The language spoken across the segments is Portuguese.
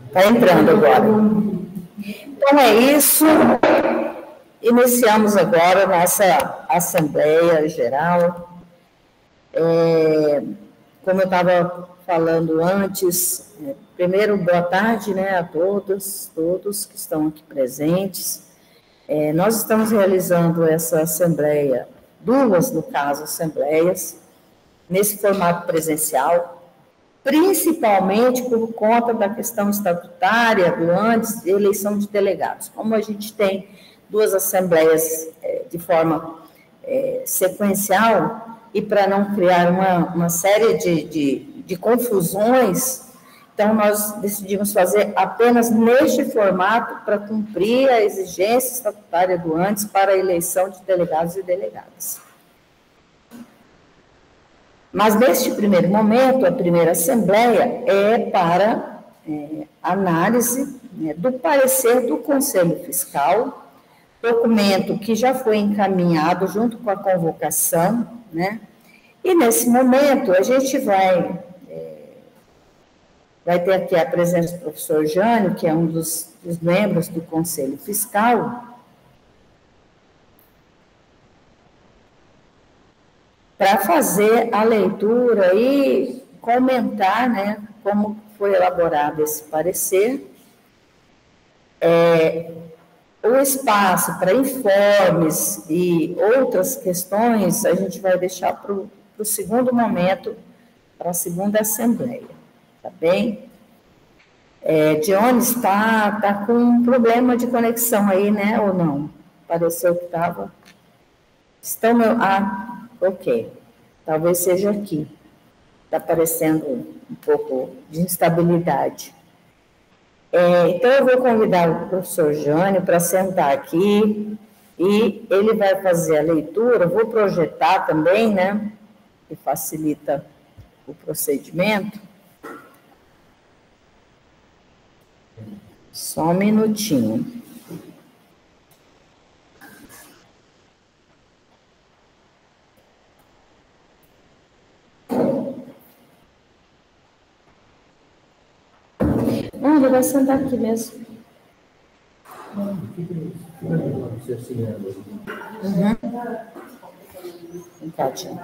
Está entrando agora. Então, é isso. Iniciamos agora nossa Assembleia Geral. Como eu estava falando antes, primeiro, boa tarde, né, a todos que estão aqui presentes. Nós estamos realizando essa Assembleia, duas, no caso, Assembleias, nesse formato presencial, principalmente por conta da questão estatutária do antes de eleição de delegados. Como a gente tem duas assembleias de forma sequencial, e para não criar uma série de confusões, então nós decidimos fazer apenas neste formato para cumprir a exigência estatutária do antes para a eleição de delegados e delegadas. Mas, neste primeiro momento, a primeira Assembleia é para análise, né, do parecer do Conselho Fiscal, documento que já foi encaminhado junto com a convocação, né? E, nesse momento, a gente vai ter aqui a presença do professor Jânio, que é um dos membros do Conselho Fiscal, para fazer a leitura e comentar, né, como foi elaborado esse parecer. O espaço para informes e outras questões a gente vai deixar para o segundo momento, para a segunda Assembleia, tá bem? Dione está com um problema de conexão aí, né, ou não? Pareceu que estava... Ok, talvez seja aqui. Está aparecendo um pouco de instabilidade. Então, eu vou convidar o professor Jânio para sentar aqui e ele vai fazer a leitura. Vou projetar também, né, que facilita o procedimento. Só um minutinho. Não, ele vai sentar aqui mesmo. Encadinho.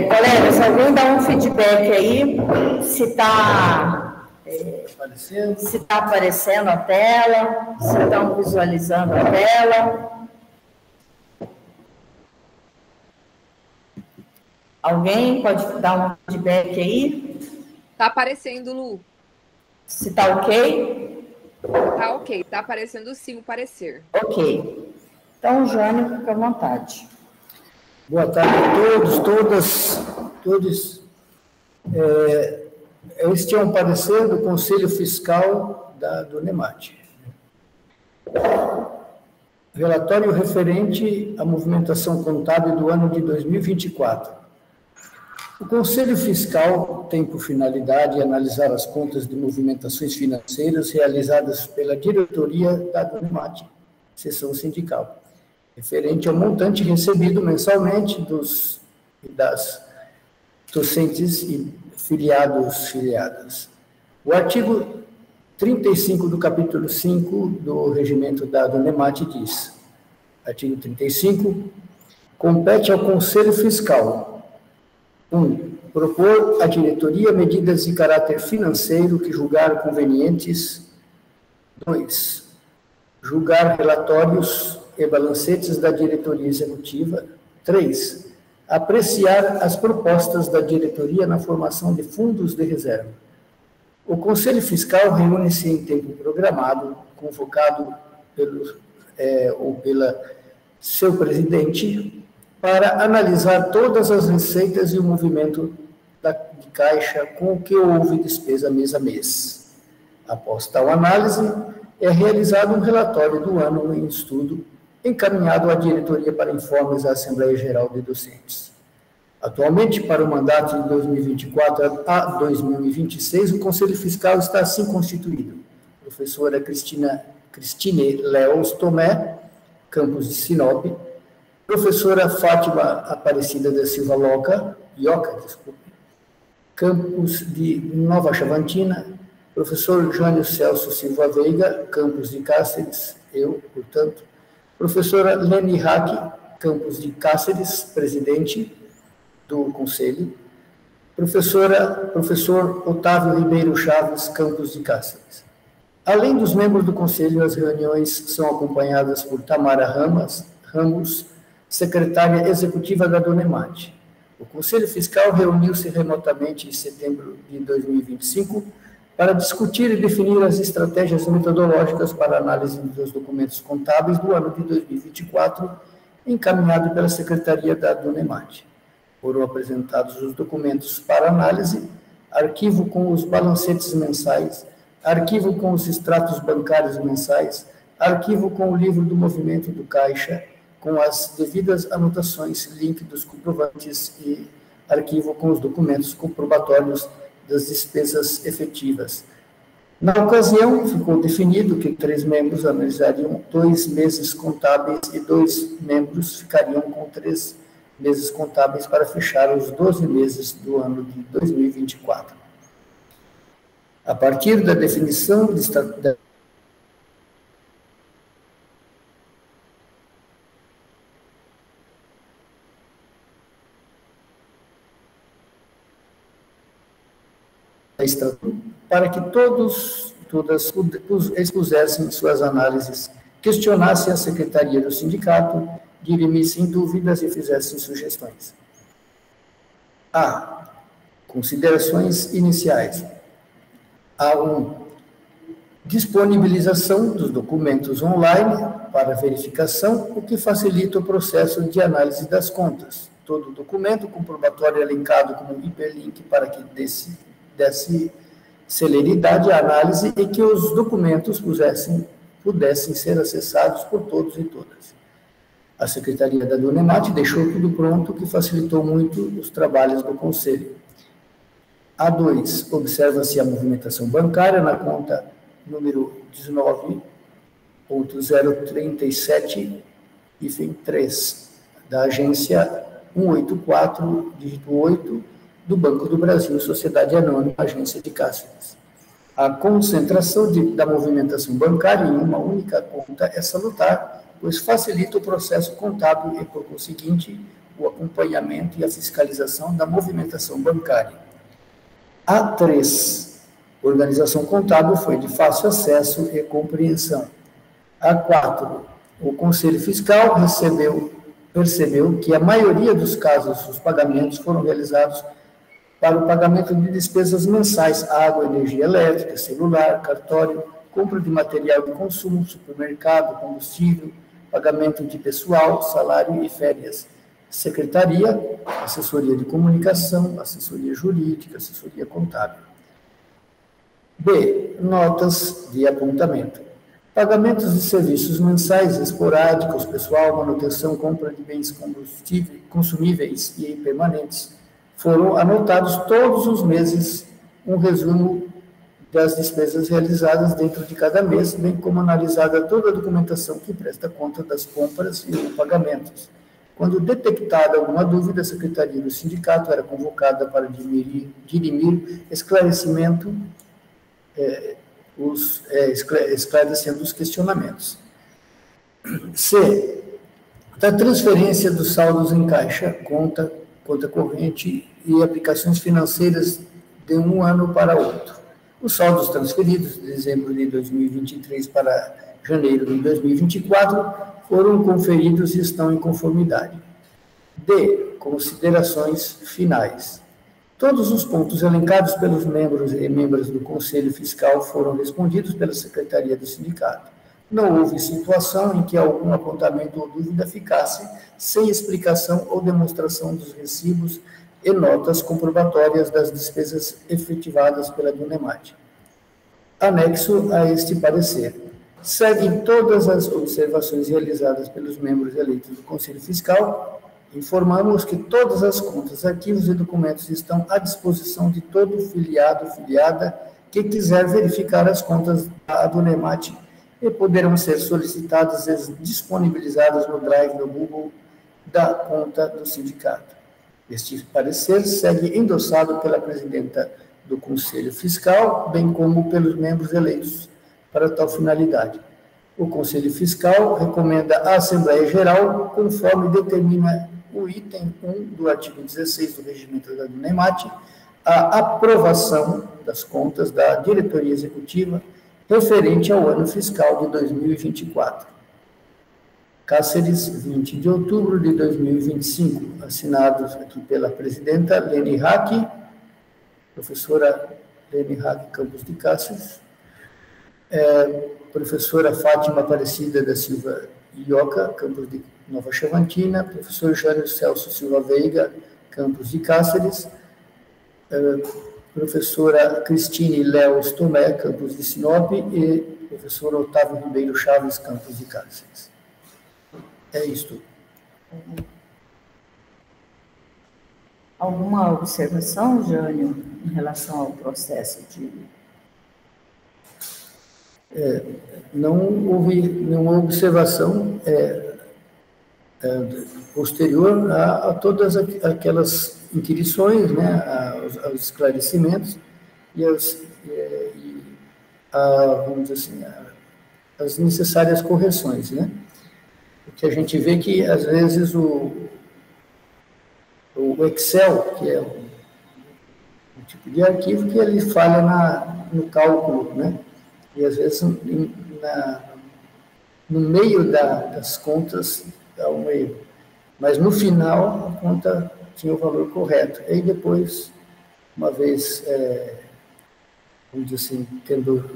Colegas, alguém dá um feedback aí, se está aparecendo a tela, se estão visualizando a tela. Alguém pode dar um feedback aí? Está aparecendo, Lu. Se está ok? Está ok, está aparecendo sim o parecer. Ok. Então, Jânio, fica à vontade. Boa tarde a todos. Este é um parecer do Conselho Fiscal do NEMAT. Relatório referente à movimentação contábil do ano de 2024. O Conselho Fiscal tem por finalidade analisar as contas de movimentações financeiras realizadas pela diretoria da NEMAT, seção sindical, referente ao montante recebido mensalmente das docentes e filiadas. O artigo 35 do capítulo 5 do regimento da NEMAT diz, artigo 35, compete ao Conselho Fiscal: 1. Propor à diretoria medidas de caráter financeiro que julgar convenientes. 2. Julgar relatórios e balancetes da diretoria executiva. 3. Apreciar as propostas da diretoria na formação de fundos de reserva. O Conselho Fiscal reúne-se em tempo programado, convocado pela seu presidente, para analisar todas as receitas e o movimento de caixa com o que houve despesa mês a mês. Após tal análise, é realizado um relatório do ano em estudo, encaminhado à diretoria para informes à Assembleia Geral de Docentes. Atualmente, para o mandato de 2024 a 2026, o Conselho Fiscal está assim constituído. Professora Cristine Leos Tomé, campus de Sinop. Professora Fátima Aparecida da Silva Ioca, campus de Nova Chavantina. Professor Jânio Celso Silva Veiga, campus de Cáceres, eu, portanto. Professora Leni Hack, campus de Cáceres, presidente do Conselho. Professor Otávio Ribeiro Chaves, campus de Cáceres. Além dos membros do Conselho, as reuniões são acompanhadas por Tamara Ramos, secretária executiva da Donemate. O Conselho Fiscal reuniu-se remotamente em setembro de 2025 para discutir e definir as estratégias metodológicas para análise dos documentos contábeis do ano de 2024, encaminhado pela Secretaria da Donemate. Foram apresentados os documentos para análise, arquivo com os balancetes mensais, arquivo com os extratos bancários mensais, arquivo com o livro do movimento do Caixa, com as devidas anotações, link dos comprovantes e arquivo com os documentos comprobatórios das despesas efetivas. Na ocasião, ficou definido que 3 membros analisariam 2 meses contábeis e 2 membros ficariam com 3 meses contábeis para fechar os 12 meses do ano de 2024. A partir da definição da para que todas expusessem suas análises, questionassem a secretaria do sindicato, dirimissem dúvidas e fizessem sugestões. A. Considerações iniciais. A1. Disponibilização dos documentos online para verificação, o que facilita o processo de análise das contas. Todo documento comprobatório elencado como hiperlink para que desse celeridade à análise e que os documentos pudessem ser acessados por todos e todas. A Secretaria da Donemate deixou tudo pronto, que facilitou muito os trabalhos do Conselho. A2. Observa-se a movimentação bancária na conta número 19.037, hífen 3, da agência 184, dígito 8, do Banco do Brasil, Sociedade Anônima, Agência de Cáceres. A concentração da movimentação bancária em uma única conta é salutar, pois facilita o processo contábil e, por conseguinte, o acompanhamento e a fiscalização da movimentação bancária. A3. Organização contábil foi de fácil acesso e compreensão. A4. O Conselho Fiscal percebeu que a maioria dos casos, os pagamentos foram realizados para o pagamento de despesas mensais, água, energia elétrica, celular, cartório, compra de material de consumo, supermercado, combustível, pagamento de pessoal, salário e férias, secretaria, assessoria de comunicação, assessoria jurídica, assessoria contábil. B. Notas de apontamento. Pagamentos de serviços mensais esporádicos, pessoal, manutenção, compra de bens consumíveis e permanentes. Foram anotados todos os meses um resumo das despesas realizadas dentro de cada mês, bem como analisada toda a documentação que presta conta das compras e dos pagamentos. Quando detectada alguma dúvida, a Secretaria do Sindicato era convocada para dirimir esclarecimento, esclarecendo os questionamentos. C. Da transferência dos saldos em caixa, conta corrente e aplicações financeiras de um ano para outro. Os saldos transferidos de dezembro de 2023 para janeiro de 2024 foram conferidos e estão em conformidade. D. Considerações finais. Todos os pontos elencados pelos membros e membras do Conselho Fiscal foram respondidos pela Secretaria do Sindicato. Não houve situação em que algum apontamento ou dúvida ficasse sem explicação ou demonstração dos recibos e notas comprobatórias das despesas efetivadas pela Donemate. Anexo a este parecer. Seguem todas as observações realizadas pelos membros eleitos do Conselho Fiscal. Informamos que todas as contas, arquivos e documentos estão à disposição de todo filiado ou filiada que quiser verificar as contas da Donemate e poderão ser solicitadas e disponibilizadas no Drive do Google da conta do sindicato. Este parecer segue endossado pela presidenta do Conselho Fiscal, bem como pelos membros eleitos para tal finalidade. O Conselho Fiscal recomenda à Assembleia Geral, conforme determina o item 1 do artigo 16 do Regimento da NEMAT, a aprovação das contas da diretoria executiva referente ao ano fiscal de 2024. Cáceres, 20 de outubro de 2025, assinados aqui pela presidenta Lene Hack, professora Lene Hack Campos de Cáceres, professora Fátima Aparecida da Silva Ioca, Campos de Nova Chavantina, professor Jânio Celso Silva Veiga, Campos de Cáceres, professora Cristine Léo Tomé, Campos de Sinop, e professor Otávio Ribeiro Chaves, Campos de Cáceres. É isto. Alguma observação, Jânio, em relação ao processo de... Não houve nenhuma observação posterior a todas aquelas inquirições, né, aos esclarecimentos e vamos dizer assim, as necessárias correções, né? Porque a gente vê que, às vezes, o Excel, que é um tipo de arquivo, que ele falha no cálculo, né? E, às vezes, no meio das contas, dá um erro. Mas, no final, a conta tinha o valor correto. E aí, depois, uma vez, vamos dizer assim, tendo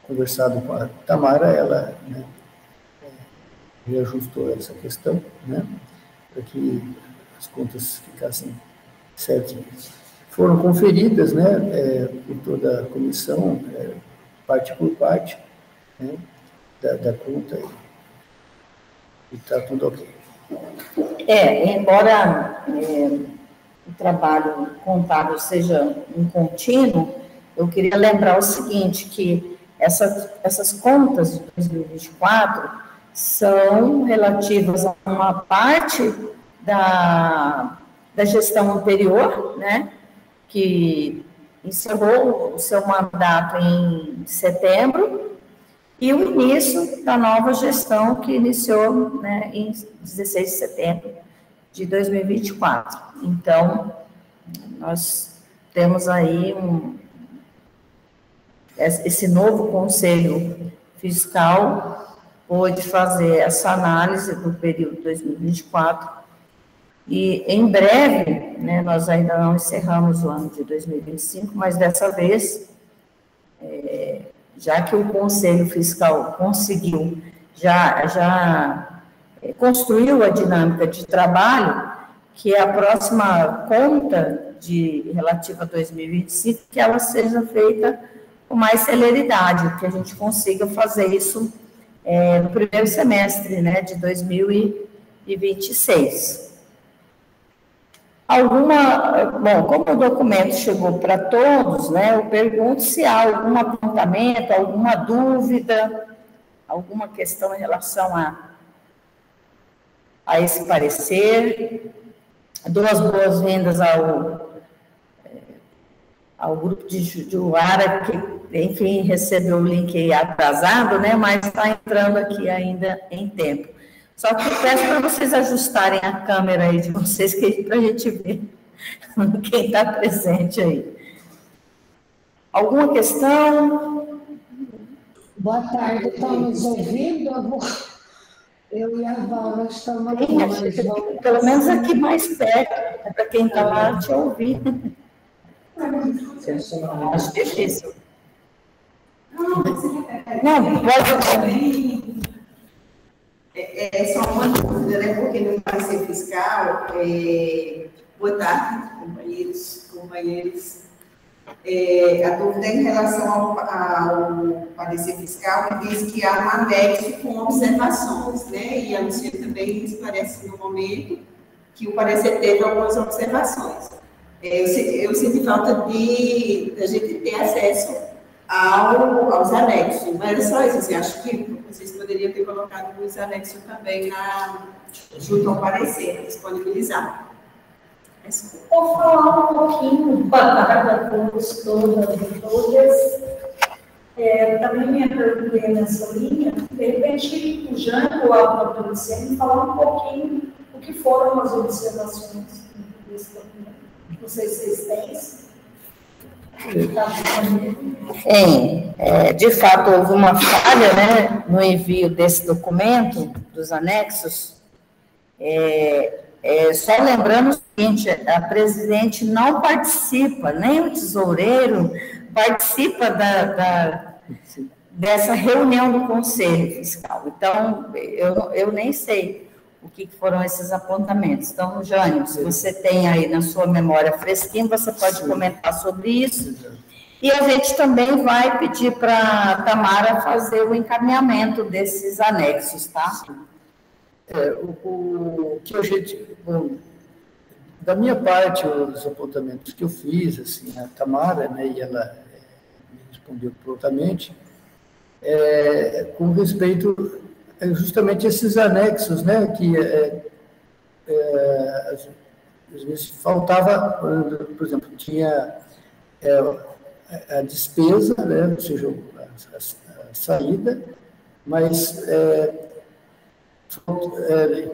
conversado com a Tamara, ela, né, reajustou essa questão, né, para que as contas ficassem certinhas. Foram conferidas, né, por toda a comissão, parte por parte, né, da conta, e está tudo ok. Embora o trabalho contábil seja um contínuo, eu queria lembrar o seguinte, que essas contas de 2024 são relativas a uma parte da gestão anterior, né, que encerrou o seu mandato em setembro, e o início da nova gestão que iniciou, né, em 16 de setembro de 2024. Então, nós temos aí esse novo Conselho Fiscal pôde fazer essa análise do período 2024 e, em breve, né, nós ainda não encerramos o ano de 2025, mas dessa vez, já que o Conselho Fiscal conseguiu, já construiu a dinâmica de trabalho, que a próxima conta relativa a 2025, que ela seja feita com mais celeridade, que a gente consiga fazer isso no primeiro semestre, né, de 2026. Bom, como o documento chegou para todos, né, eu pergunto se há algum apontamento, alguma dúvida, alguma questão em relação a esse parecer. Dou as boas-vindas ao grupo de Juara, que, enfim, recebeu o link aí atrasado, né, mas está entrando aqui ainda em tempo. Só que eu peço para vocês ajustarem a câmera aí de vocês, para a gente ver quem está presente aí. Alguma questão? Boa tarde, estamos ouvindo? Eu e a Val, nós estamos aqui. Pelo menos aqui mais perto, para quem está lá te ouvir. Acho difícil. Não, pode. Só uma dúvida, né? Porque no parecer fiscal, boa tarde, companheiros. A dúvida é em relação ao parecer fiscal, que diz que há um anexo com observações, né? E a Luciana também esclarece no momento que o parecer teve algumas observações. Eu sinto falta da gente ter acesso aos anexos. Mas é só isso, assim, acho que vocês poderiam ter colocado os anexos também junto ao parecer, disponibilizar. Vou falar um pouquinho, boa tarde a todos, todas e todas. Também minha pergunta é nessa linha. De repente, o Jânio ou a doutora Luciane falar um pouquinho o que foram as observações desse documento. Não sei se vocês têm. De fato, houve uma falha, né, no envio desse documento, dos anexos. Só lembrando o seguinte, a presidente não participa, nem o tesoureiro participa dessa reunião do Conselho Fiscal. Então, eu nem sei o que foram esses apontamentos. Então, Jânio, se você tem aí na sua memória fresquinho, você pode comentar sobre isso. E a gente também vai pedir para a Tamara fazer o encaminhamento desses anexos, tá? O que a gente... Bom, da minha parte, os apontamentos que eu fiz, assim, a Tamara, né, e ela me respondeu prontamente, com respeito justamente a esses anexos, né, que às vezes faltava, por exemplo, tinha a despesa, né, ou seja, a saída, mas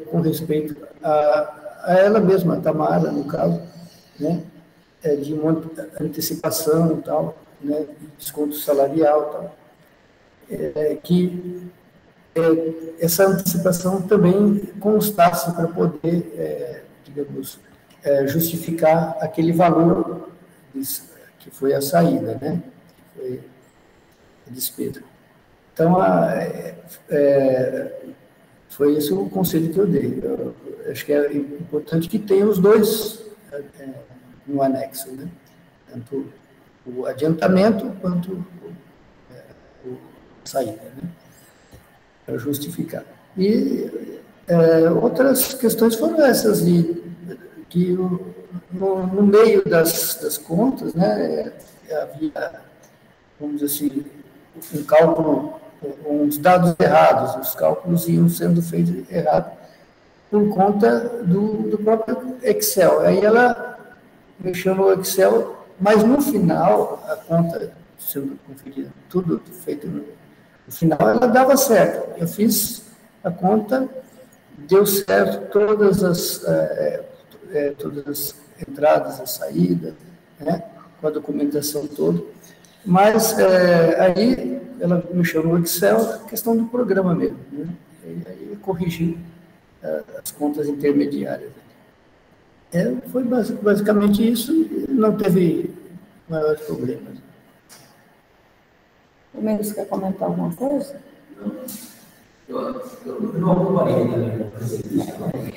com respeito a ela mesma, a Tamara, no caso, né, de uma antecipação e tal, né, desconto salarial e tal, que essa antecipação também constasse para poder, digamos, justificar aquele valor que foi a saída, né, que foi a despesa. Então, foi esse o conselho que eu dei. Eu acho que é importante que tenha os dois no anexo, né? Tanto o adiantamento quanto a saída, né? Para justificar. E outras questões foram essas, que no meio das contas, né, havia, vamos dizer assim, um cálculo, uns dados errados, os cálculos iam sendo feitos errados por conta do próprio Excel. Aí ela mexeu no Excel, mas no final, a conta sendo conferida, tudo feito no final, ela dava certo. Eu fiz a conta, deu certo todas as entradas e saídas, né, com a documentação toda, mas aí ela mexeu no Excel, a questão do programa mesmo, né? E aí corrigiu as contas intermediárias. Foi basicamente isso, não teve maiores problemas. O Mendes quer comentar alguma coisa? Eu não acompanhei também.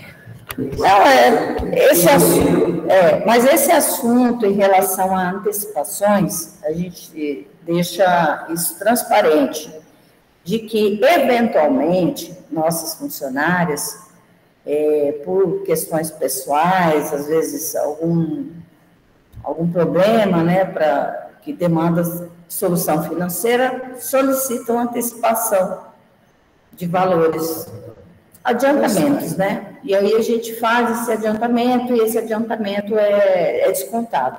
Mas esse assunto em relação a antecipações, a gente deixa isso transparente, de que, eventualmente, nossas funcionárias, por questões pessoais, às vezes algum problema, né, que demanda solução financeira, solicitam antecipação de valores, adiantamentos, né? E aí a gente faz esse adiantamento e esse adiantamento é descontado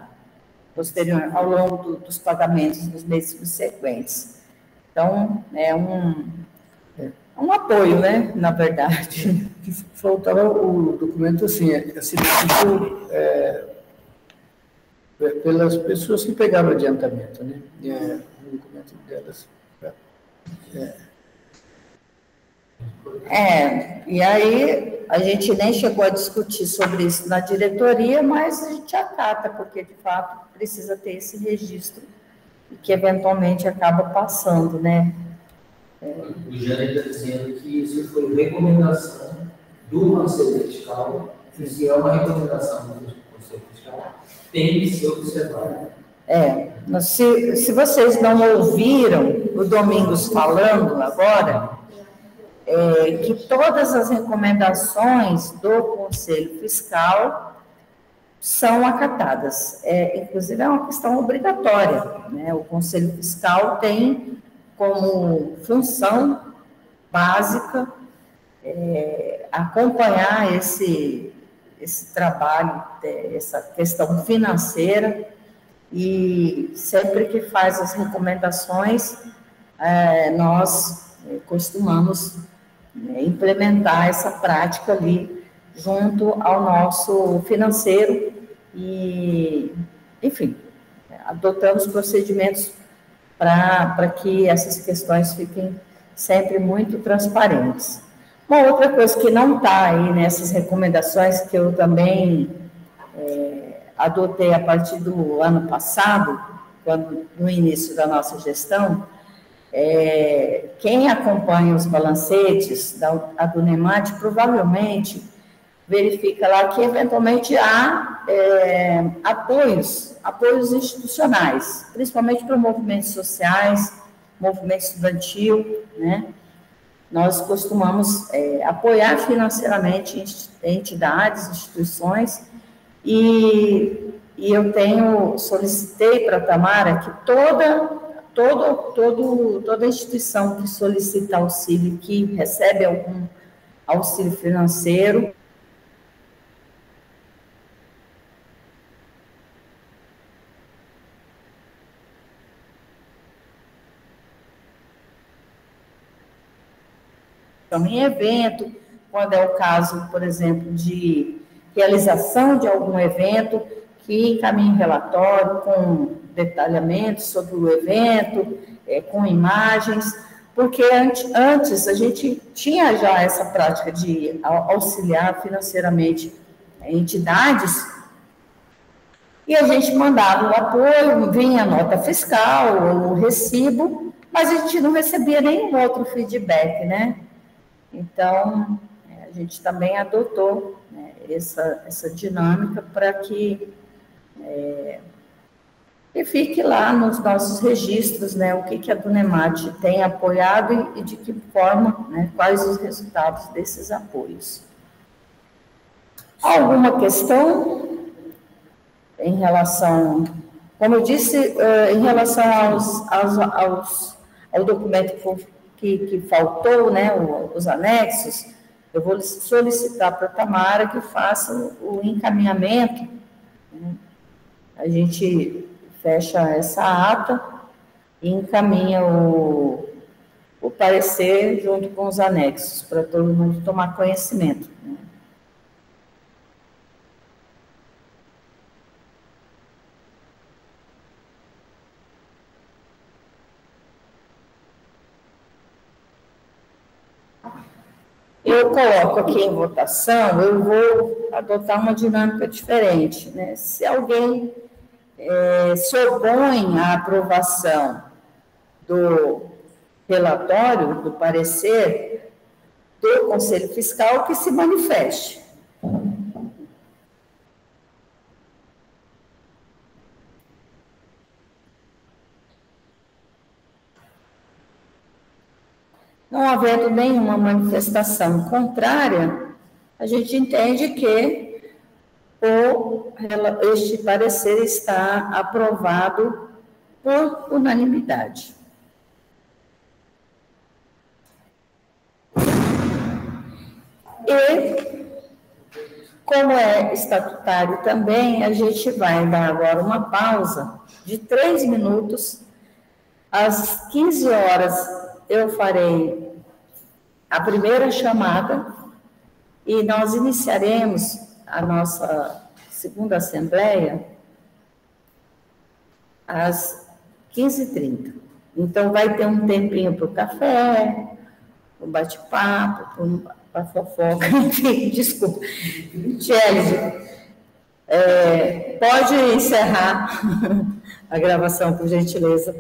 posterior ao longo dos pagamentos dos meses subsequentes. Então, é um apoio, né? Na verdade. Faltava o documento assim, assinado pelas pessoas que pegaram o adiantamento, né? O documento delas. E aí a gente nem chegou a discutir sobre isso na diretoria, mas a gente acata, porque de fato precisa ter esse registro e que eventualmente acaba passando, né? O Jânio está dizendo que isso foi recomendação do Conselho Fiscal, e se é uma recomendação do Conselho Fiscal, tem que ser observado. Se vocês não ouviram o Domingos falando agora, que todas as recomendações do Conselho Fiscal são acatadas. Inclusive, é uma questão obrigatória, né? O Conselho Fiscal tem como função básica acompanhar esse trabalho, essa questão financeira, e sempre que faz as recomendações, nós costumamos implementar essa prática ali junto ao nosso financeiro e, enfim, adotamos procedimentos para que essas questões fiquem sempre muito transparentes. Uma outra coisa que não está aí nessas recomendações, que eu também adotei a partir do ano passado, no início da nossa gestão, quem acompanha os balancetes da Adunemat provavelmente verifica lá que eventualmente há apoios institucionais, principalmente para movimentos sociais, movimento estudantil, né? Nós costumamos apoiar financeiramente entidades, instituições, e eu solicitei para a Tamara que toda instituição que solicita auxílio, que recebe algum auxílio financeiro, em evento, quando é o caso, por exemplo, de realização de algum evento, que encaminhe relatório com detalhamentos sobre o evento, com imagens, porque antes a gente tinha já essa prática de auxiliar financeiramente entidades, e a gente mandava o apoio, vinha a nota fiscal, o recibo, mas a gente não recebia nenhum outro feedback, né? Então, a gente também adotou, né, essa dinâmica para que fique lá nos nossos registros, né, o que a Adunemat tem apoiado e de que forma, né, quais os resultados desses apoios. Alguma questão em relação, como eu disse, em relação ao documento que faltou, né, os anexos, eu vou solicitar para a Tamara que faça o encaminhamento, né? A gente fecha essa ata e encaminha o parecer junto com os anexos, para todo mundo tomar conhecimento, né? Eu coloco aqui em votação, eu vou adotar uma dinâmica diferente, né? Se alguém se opõe à aprovação do relatório, do parecer do Conselho Fiscal, que se manifeste. Não havendo nenhuma manifestação contrária, a gente entende que este parecer está aprovado por unanimidade. E, como é estatutário também, a gente vai dar agora uma pausa de 3 minutos. Às 15 horas, eu farei a primeira chamada e nós iniciaremos a nossa segunda assembleia às 15h30. Então, vai ter um tempinho para o café, para o bate-papo, para a fofoca, enfim, desculpa. Chelsea, pode encerrar a gravação, por gentileza.